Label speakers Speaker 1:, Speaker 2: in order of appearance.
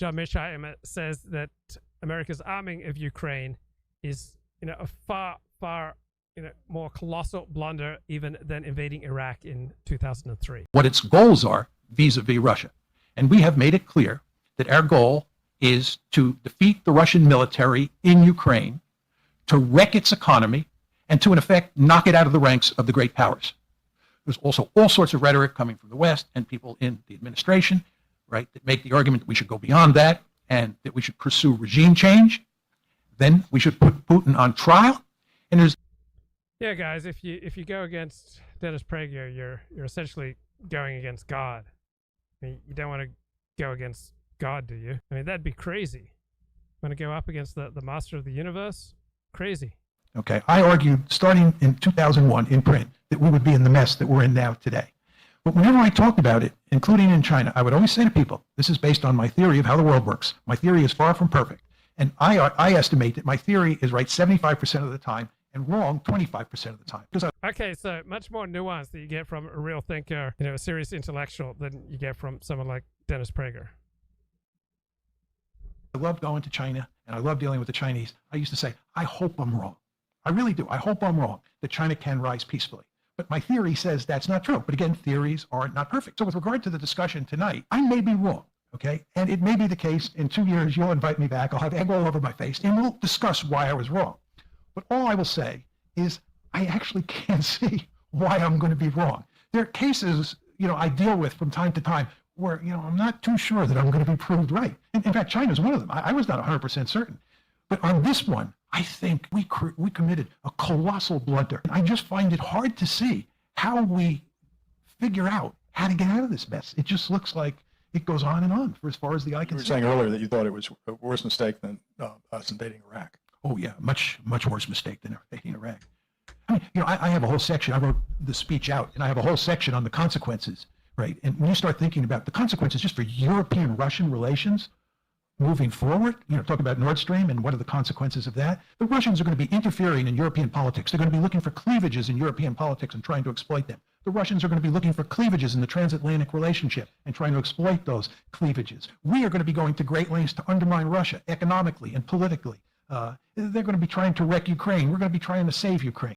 Speaker 1: John Mearsheimer says that America's arming of Ukraine is, a far more colossal blunder even than invading Iraq in 2003.
Speaker 2: What its goals are vis-a-vis Russia. And we have made it clear that our goal is to defeat the Russian military in Ukraine, to wreck its economy, and to, in effect, knock it out of the ranks of the great powers. There's also all sorts of rhetoric coming from the West and people in the administration, right, that make the argument that we should go beyond that and that we should pursue regime change. Then we should put Putin on trial. And there's
Speaker 1: guys, if you go against Dennis Prager, you're essentially going against God. I mean, you don't want to go against God, do you? I mean, that'd be crazy. Want to go up against the master of the universe? Crazy.
Speaker 2: Okay, I argued starting in 2001 in print that we would be in the mess that we're in now today. But whenever I talked about it, including in China, I would always say to people, this is based on my theory of how the world works. My theory is far from perfect. And I estimate that my theory is right 75% of the time and wrong 25% of the time.
Speaker 1: Okay, so much more nuance that you get from a real thinker, a serious intellectual, than you get from someone like Dennis Prager.
Speaker 2: I love going to China and I love dealing with the Chinese. I used to say, I hope I'm wrong. I really do. I hope I'm wrong that China can rise peacefully. But my theory says that's not true. But again, theories are not perfect. So with regard to the discussion tonight, I may be wrong. Okay, and it may be the case in 2 years you'll invite me back. I'll have egg all over my face, and we'll discuss why I was wrong. But all I will say is I actually can't see why I'm going to be wrong. There are cases, I deal with from time to time where, I'm not too sure that I'm going to be proved right. In fact, China is one of them. I was not 100% certain. But on this one, I think we committed a colossal blunder. I just find it hard to see how we figure out how to get out of this mess. It just looks like it goes on and on for as far as the eye can see.
Speaker 3: You were saying earlier that you thought it was a worse mistake than us invading Iraq.
Speaker 2: Oh yeah, much worse mistake than invading Iraq. I mean, I have a whole section. I wrote the speech out, and I have a whole section on the consequences, right? And when you start thinking about the consequences just for European-Russian relations moving forward, talk about Nord Stream and what are the consequences of that. The Russians are going to be interfering in European politics. They're going to be looking for cleavages in European politics and trying to exploit them. The Russians are going to be looking for cleavages in the transatlantic relationship and trying to exploit those cleavages. We are going to be going to great lengths to undermine Russia economically and politically. They're going to be trying to wreck Ukraine. We're going to be trying to save Ukraine.